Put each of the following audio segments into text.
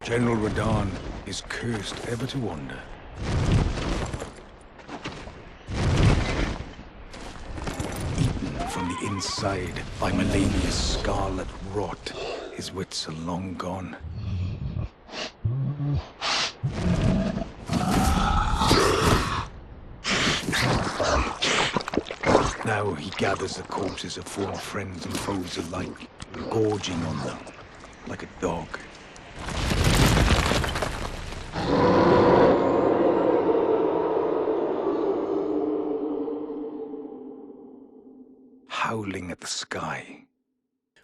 General RADAHN is cursed ever to wander. Eaten from the inside by Melania's scarlet rot, his wits are long gone. Now he gathers the corpses of former friends and foes alike, gorging on them like a dog. Howling at the sky.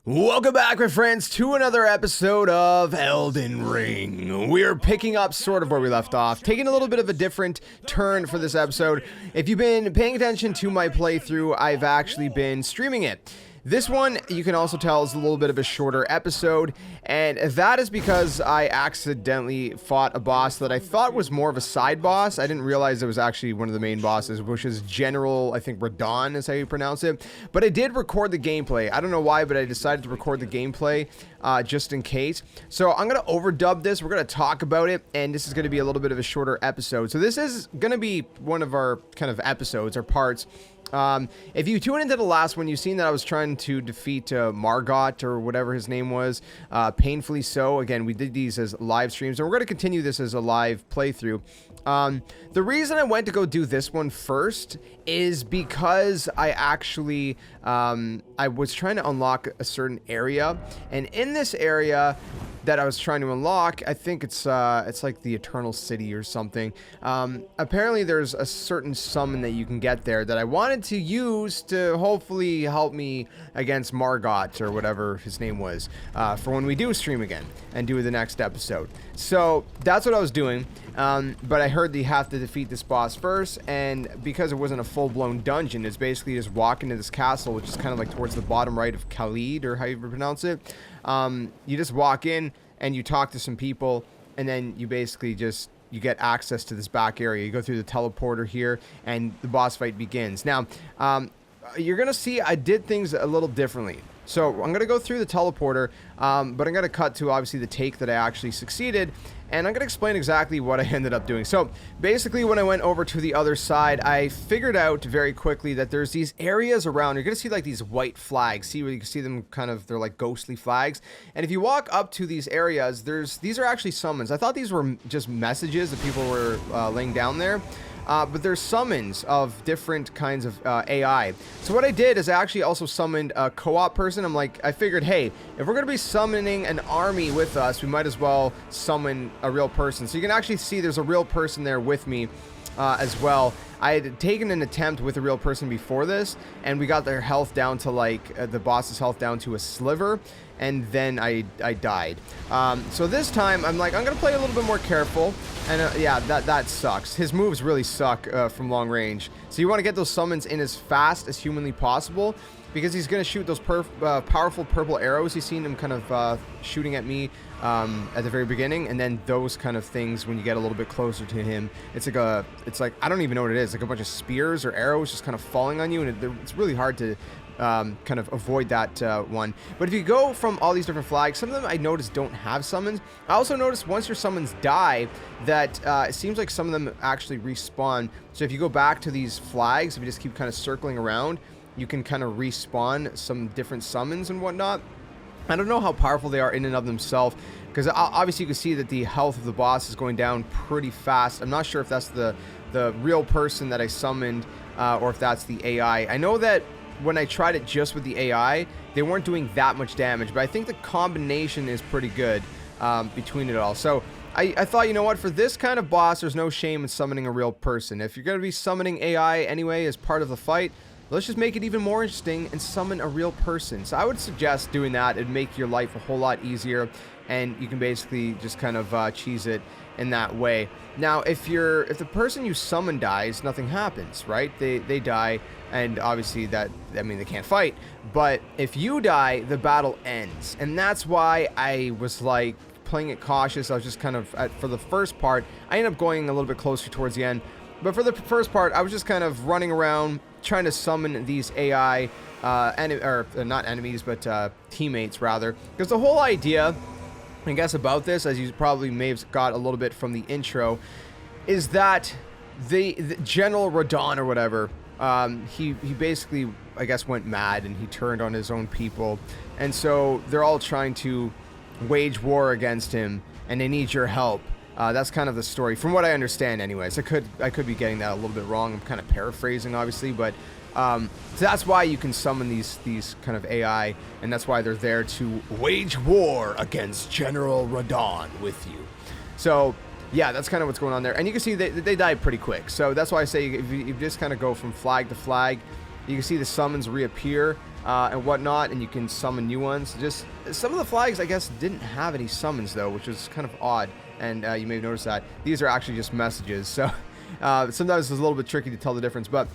Welcome back, my friends, to another episode of Elden Ring. We're picking up sort of where we left off, taking a little bit of a different turn for this episode. If you've been paying attention to my playthrough, I've actually been streaming it. This one, you can also tell, is a little bit of a shorter episode, and that is because I accidentally fought a boss that I thought was more of a side boss. I didn't realize it was actually one of the main bosses, which is General, I think, RADAHN is how you pronounce it. But I did record the gameplay. I don't know why, but I decided to record the gameplay just in case. So I'm going to overdub this. We're going to talk about it, and this is going to be a little bit of a shorter episode. So this is going to be one of our kind of episodes or parts. If you tune into the last one, you've seen that I was trying to defeat Margot, or whatever his name was, painfully so. Again, we did these as live streams, and we're going to continue this as a live playthrough. The reason I went to go do this one first is because I actually, I was trying to unlock a certain area, and in this area that I was trying to unlock, I think it's like the Eternal City or something. Apparently there's a certain summon that you can get there that I wanted to use to hopefully help me against Margot, or whatever his name was, for when we do stream again and do the next episode. So that's what I was doing, but I heard that you have to defeat this boss first, and because it wasn't a full-blown dungeon, it's basically just walk into this castle, which is kind of like towards the bottom right of Khalid, or how you pronounce it. You just walk in and you talk to some people, and then you basically just, you get access to this back area. You go through the teleporter here, and the boss fight begins. Now, you're going to see I did things a little differently. So I'm going to go through the teleporter, but I'm going to cut to obviously the take that I actually succeeded, and I'm going to explain exactly what I ended up doing. So basically, when I went over to the other side, I figured out very quickly that there's these areas around. You're going to see like these white flags. See where you can see them kind of, they're like ghostly flags. And if you walk up to these areas, these are actually summons. I thought these were just messages that people were laying down there. But there's summons of different kinds of AI. So what I did is I actually also summoned a co-op person. I figured, hey, if we're going to be summoning an army with us, we might as well summon a real person. So you can actually see there's a real person there with me as well. I had taken an attempt with a real person before this, and we got their health down to like the boss's health down to a sliver, and then I died. So this time I'm like, I'm gonna play a little bit more careful, and yeah, that sucks. His moves really suck from long range. So you want to get those summons in as fast as humanly possible, because he's gonna shoot those powerful purple arrows. You've seen him kind of shooting at me at the very beginning, and then those kind of things when you get a little bit closer to him. It's like I don't even know what it is. Like a bunch of spears or arrows just kind of falling on you, and it's really hard to kind of avoid that one. But if you go from all these different flags, some of them I noticed don't have summons. I also noticed once your summons die, that it seems like some of them actually respawn. So if you go back to these flags, if you just keep kind of circling around, you can kind of respawn some different summons and whatnot. I don't know how powerful they are in and of themselves, because obviously you can see that the health of the boss is going down pretty fast. I'm not sure if that's the real person that I summoned or if that's the AI. I know that when I tried it just with the AI, they weren't doing that much damage, but I think the combination is pretty good between it all. So I thought, you know what, for this kind of boss, there's no shame in summoning a real person. If you're going to be summoning AI anyway as part of the fight, let's just make it even more interesting and summon a real person. So I would suggest doing that. It'd make your life a whole lot easier, and you can basically just kind of cheese it in that way. Now, if the person you summon dies, nothing happens, right? They die, and obviously they can't fight. But if you die, the battle ends, and that's why I was like playing it cautious. I was just kind of for the first part. I ended up going a little bit closer towards the end, but for the first part, I was just kind of running around trying to summon these AI, not enemies, but teammates rather. Because the whole idea I guess about this, as you probably may have got a little bit from the intro, is that the General RADAHN or whatever, he basically, I guess, went mad and he turned on his own people, and so they're all trying to wage war against him, and they need your help. That's kind of the story, from what I understand. Anyways, I could be getting that a little bit wrong. I'm kind of paraphrasing, obviously, but so that's why you can summon these kind of AI, and that's why they're there to wage war against General RADAHN with you. So yeah, that's kind of what's going on there, and you can see they die pretty quick. So that's why I say if you just kind of go from flag to flag, you can see the summons reappear and whatnot, and you can summon new ones. Just some of the flags, I guess, didn't have any summons though, which was kind of odd, and you may have noticed that these are actually just messages. So sometimes it's a little bit tricky to tell the difference, but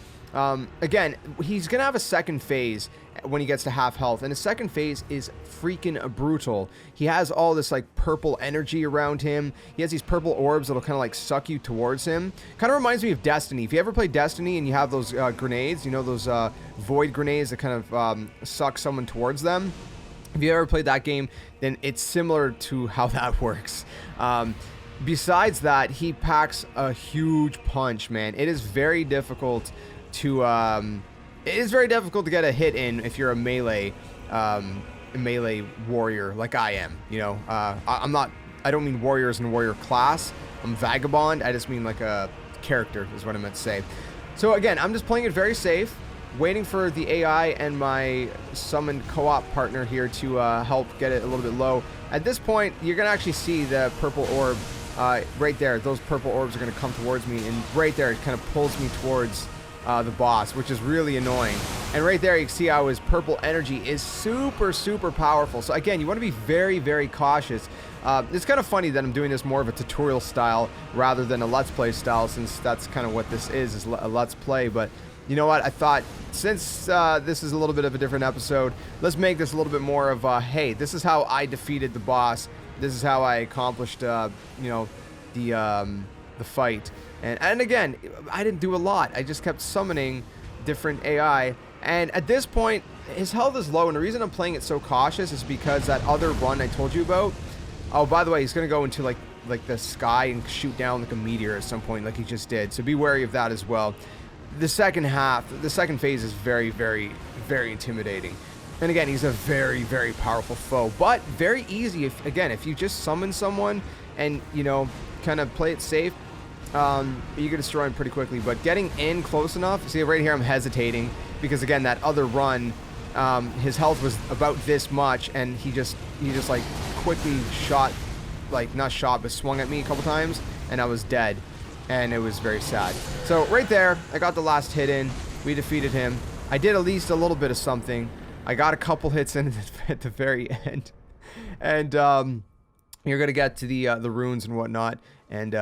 again, he's gonna have a second phase when he gets to half health, and his second phase is freaking brutal. He has all this like purple energy around him. He has these purple orbs that'll kind of like suck you towards him. Kind of reminds me of Destiny. If you ever play Destiny and you have those grenades, you know, those void grenades that kind of suck someone towards them. If you ever played that game, then it's similar to how that works. Besides that, he packs a huge punch, man. It is very difficult to get a hit in if you're a melee warrior like I am. You know, I don't mean warrior as in warrior class. I'm vagabond. I just mean like a character is what I meant to say. So again, I'm just playing it very safe, waiting for the AI and my summoned co-op partner here to help get it a little bit low. At this point, you're gonna actually see the purple orb right there. Those purple orbs are gonna come towards me, and right there it kind of pulls me towards the boss, which is really annoying. And right there you can see how his purple energy is super powerful. So again, you want to be very cautious. It's kind of funny that I'm doing this more of a tutorial style rather than a let's play style, since that's kind of what this is a let's play. But you know what, I thought since this is a little bit of a different episode, let's make this a little bit more of a, hey, this is how I defeated the boss, this is how I accomplished you know, the fight. And again, I didn't do a lot. I just kept summoning different AI. And at this point, his health is low. And the reason I'm playing it so cautious is because that other run I told you about. Oh, by the way, he's going to go into like the sky and shoot down like a meteor at some point like he just did. So be wary of that as well. The second phase is very intimidating. And again, he's a very powerful foe. But very easy if you just summon someone and, you know, kind of play it safe. You can destroy him pretty quickly, but getting in close enough. See right here, I'm hesitating because again, that other run, his health was about this much, and he just like quickly shot, like not shot, but swung at me a couple times, and I was dead, and it was very sad. So right there, I got the last hit in. We defeated him. I did at least a little bit of something. I got a couple hits in at the very end, and you're gonna get to the runes and whatnot, and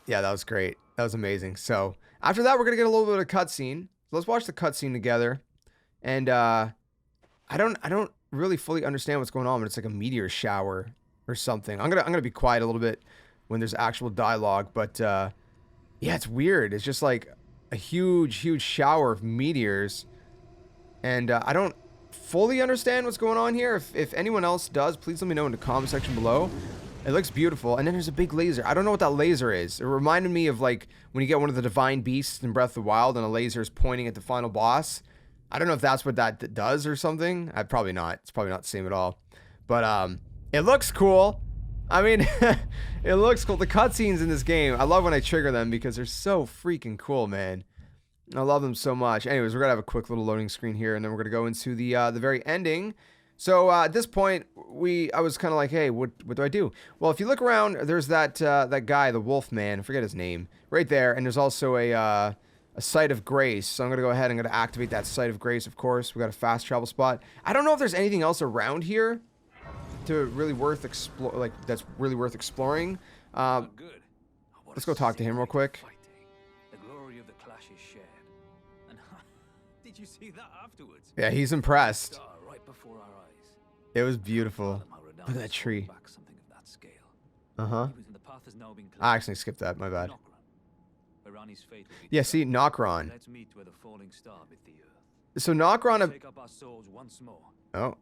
yeah, that was great. That was amazing. So after that, we're gonna get a little bit of cutscene. So let's watch the cutscene together. And I don't really fully understand what's going on, but it's like a meteor shower or something. I'm gonna be quiet a little bit when there's actual dialogue. But yeah, it's weird. It's just like a huge shower of meteors, and I don't fully understand what's going on here. If anyone else does, please let me know in the comment section below. It looks beautiful, and then there's a big laser. I don't know what that laser is. It reminded me of like when you get one of the divine beasts in Breath of the Wild and a laser is pointing at the final boss. I don't know if that's what that does or something. Probably not. It's probably not the same at all. But it looks cool. I mean, it looks cool. The cutscenes in this game, I love when I trigger them because they're so freaking cool, man. I love them so much. Anyways, we're gonna have a quick little loading screen here, and then we're gonna go into the very ending. So at this point, I was kind of like, hey, what do I do? Well, if you look around, there's that guy, the wolf man, I forget his name, right there, and there's also a site of grace. So I'm gonna go ahead and I'm gonna activate that site of grace. Of course, we got a fast travel spot. I don't know if there's anything else around here to really that's really worth exploring. Let's go talk to him real quick. The glory of the clash is shared. And did you see that afterwards? Yeah, he's impressed. Right before our eyes. It was beautiful. Look at that tree. I actually skipped that, my bad. Yeah, see, Nokron. So Nokron... Oh.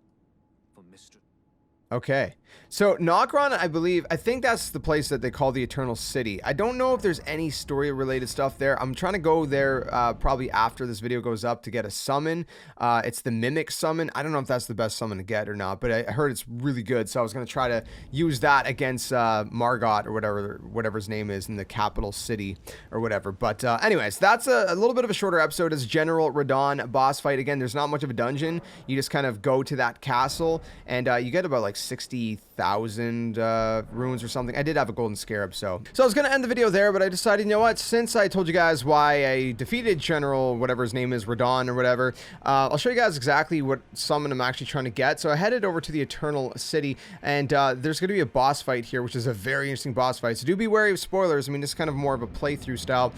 Okay. So Nokron, I think that's the place that they call the Eternal City. I don't know if there's any story related stuff there. I'm trying to go there probably after this video goes up to get a summon. It's the Mimic summon. I don't know if that's the best summon to get or not, but I heard it's really good. So I was going to try to use that against Margot or whatever his name is in the capital city or whatever. But anyways, that's a little bit of a shorter episode. As General RADAHN boss fight. Again, there's not much of a dungeon. You just kind of go to that castle and you get about like 60,000 runes or something. I did have a golden scarab, so I was gonna end the video there, but I decided, you know what, since I told you guys why I defeated General whatever his name is, RADAHN or whatever, I'll show you guys exactly what summon I'm actually trying to get. So I headed over to the Eternal City, and there's gonna be a boss fight here, which is a very interesting boss fight, so do be wary of spoilers. I mean, this is kind of more of a playthrough style,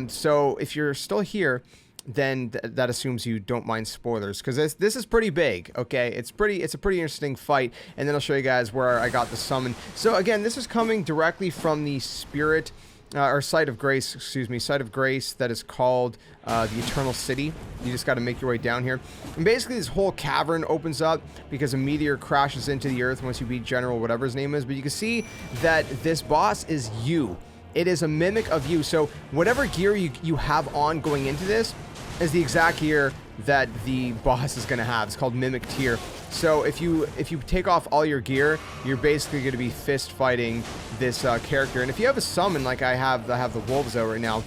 so if you're still here, then that assumes you don't mind spoilers, because this is pretty big. Okay, it's a pretty interesting fight, and then I'll show you guys where I got the summon. So again, this is coming directly from the spirit or site of grace, excuse me, site of grace that is called the Eternal City. You just got to make your way down here, and basically this whole cavern opens up because a meteor crashes into the earth once you beat General whatever his name is. But you can see that this boss is you. It is a mimic of you. So whatever gear you have on going into this is the exact gear that the boss is going to have. It's called Mimic Tier. So if you take off all your gear, you're basically going to be fist fighting this character. And if you have a summon like I have the wolves out right now,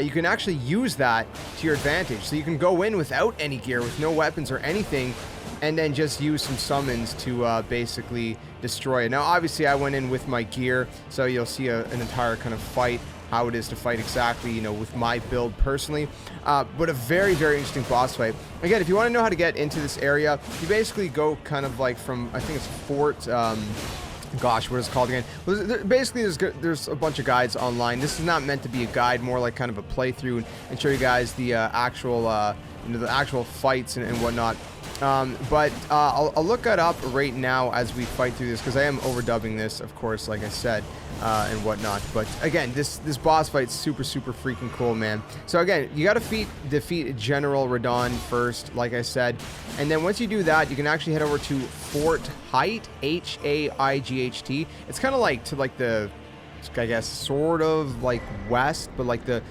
you can actually use that to your advantage. So you can go in without any gear, with no weapons or anything, and then just use some summons to basically destroy it. Now obviously I went in with my gear, so you'll see an entire kind of fight, how it is to fight exactly, you know, with my build personally. But a very, very interesting boss fight. Again, if you want to know how to get into this area, you basically go kind of like from, I think it's Fort, gosh, what is it called again? Basically, there's a bunch of guides online. This is not meant to be a guide, more like kind of a playthrough and show you guys the actual, you know, the actual fights and whatnot. But I'll look that up right now as we fight through this, because I am overdubbing this, of course, like I said, and whatnot. But again, this boss fight's super freaking cool, man. So again, you got to defeat General RADAHN first, like I said, and then once you do that, you can actually head over to Fort Height, H-A-I-G-H-T. It's kind of like to like the, I guess, sort of like west, but like the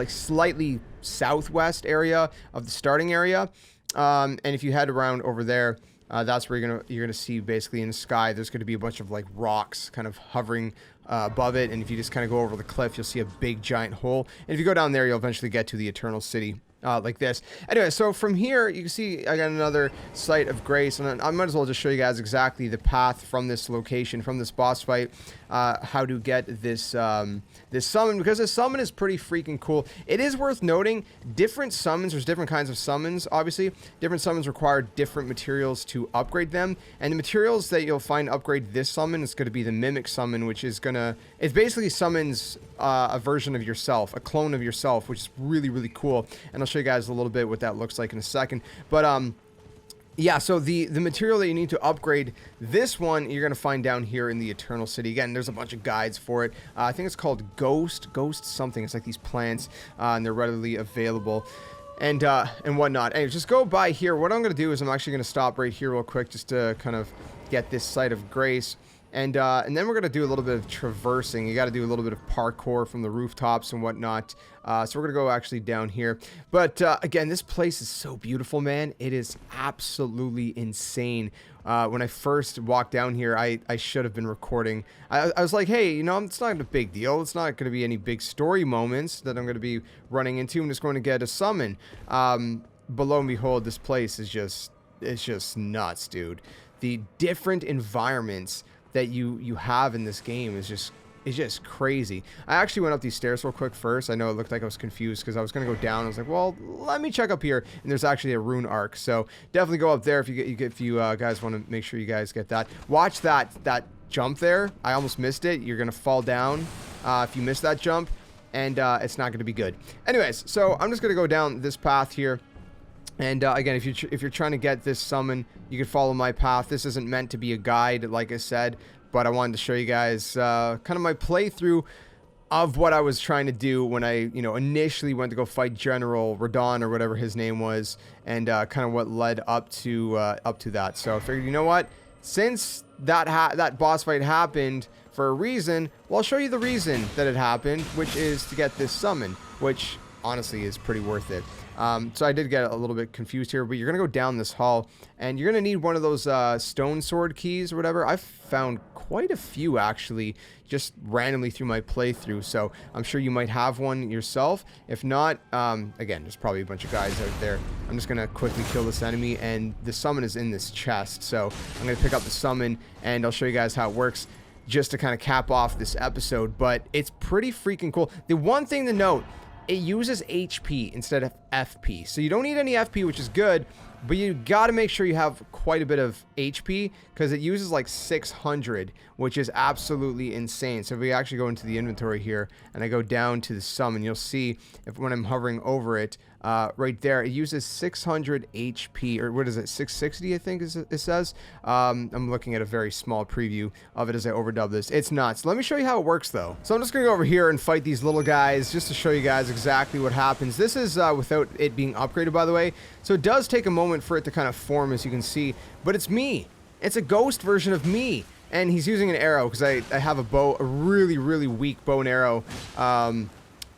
slightly southwest area of the starting area. And if you head around over there, that's where you're gonna see basically in the sky. There's gonna be a bunch of like rocks kind of hovering above it, and if you just kind of go over the cliff, you'll see a big giant hole. And if you go down there, you'll eventually get to the Eternal City. Like this. Anyway, so from here, you can see I got another site of grace, and I might as well just show you guys exactly the path from this location, from this boss fight, how to get this this summon, because this summon is pretty freaking cool. It is worth noting, different summons, there's different kinds of summons, obviously. Different summons require different materials to upgrade them, and the materials that you'll find upgrade this summon is going to be the Mimic summon, which is gonna, it basically summons a version of yourself, a clone of yourself, which is really cool, and I'll show you guys a little bit what that looks like in a second. But yeah, so the material that you need to upgrade this one, you're going to find down here in the Eternal City. Again, there's a bunch of guides for it. I think it's called Ghost something. It's like these plants, and they're readily available, and whatnot. Anyway, just go by here. What I'm going to do is I'm actually going to stop right here real quick just to kind of get this site of grace. And then we're going to do a little bit of traversing. You got to do a little bit of parkour from the rooftops and whatnot. So we're going to go actually down here. But again, this place is so beautiful, man. It is absolutely insane. When I first walked down here, I should have been recording. I was like, hey, you know, it's not a big deal. It's not going to be any big story moments that I'm going to be running into. I'm just going to get a summon. But lo and behold, this place is it's just nuts, dude. The different environments that you have in this game is just crazy. I actually went up these stairs real quick first. I know it looked like I was confused because I was going to go down. I was like, well, let me check up here. And there's actually a rune arc. So definitely go up there if you guys want to make sure you guys get that. Watch that jump there. I almost missed it. You're going to fall down if you miss that jump. And it's not going to be good. Anyways, so I'm just going to go down this path here. And again, if you're trying to get this summon, you can follow my path. This isn't meant to be a guide, like I said, but I wanted to show you guys kind of my playthrough of what I was trying to do when I, you know, initially went to go fight General RADAHN or whatever his name was, and kind of what led up to that. So I figured, you know what, since that boss fight happened for a reason, well, I'll show you the reason that it happened, which is to get this summon, which honestly is pretty worth it. So I did get a little bit confused here, but you're going to go down this hall, and you're going to need one of those stone sword keys or whatever. I've found quite a few, actually, just randomly through my playthrough, so I'm sure you might have one yourself. If not, again, there's probably a bunch of guys out there. I'm just going to quickly kill this enemy, and the summon is in this chest, so I'm going to pick up the summon, and I'll show you guys how it works just to kind of cap off this episode, but it's pretty freaking cool. The one thing to note, it uses HP instead of FP. So you don't need any FP, which is good, but you got to make sure you have quite a bit of HP because it uses like 600, which is absolutely insane. So if we actually go into the inventory here and I go down to the summon, you'll see if when I'm hovering over it, right there, it uses 600 HP, or what is it, 660 I think it says. I'm looking at a very small preview of it as I overdub this. It's nuts. Let me show you how it works though. So I'm just gonna go over here and fight these little guys just to show you guys exactly what happens. This is without it being upgraded, by the way, so it does take a moment for it to kind of form, as you can see, but it's me. It's a ghost version of me, and he's using an arrow because I have a bow, a really weak bow and arrow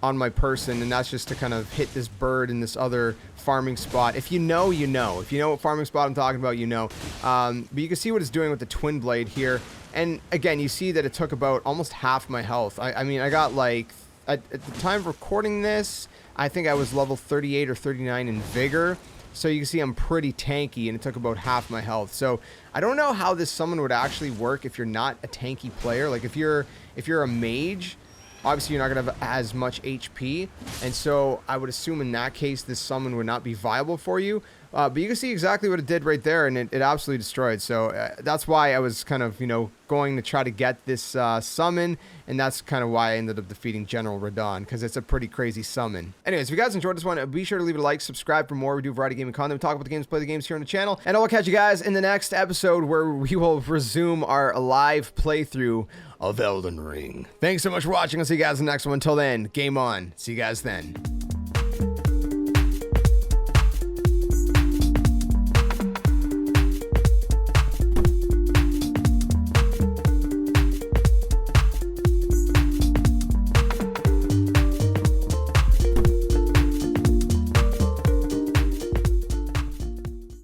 on my person, and that's just to kind of hit this bird in this other farming spot. If you know, you know. If you know what farming spot I'm talking about, you know. But you can see what it's doing with the twin blade here. And again, you see that it took about almost half my health. I mean, I got like, at the time of recording this, I think I was level 38 or 39 in vigor. So you can see I'm pretty tanky, and it took about half my health. So I don't know how this summon would actually work if you're not a tanky player. Like if you're a mage, obviously you're not going to have as much HP, and so I would assume in that case this summon would not be viable for you. But you can see exactly what it did right there, and it absolutely destroyed. So that's why I was kind of, you know, going to try to get this summon, and that's kind of why I ended up defeating General RADAHN, because it's a pretty crazy summon. Anyways, if you guys enjoyed this one, be sure to leave it a like, subscribe for more. We do a variety of gaming content. We talk about the games, play the games here on the channel, and I will catch you guys in the next episode where we will resume our live playthrough of Elden Ring. Thanks so much for watching. I'll see you guys in the next one. Until then, game on. See you guys then.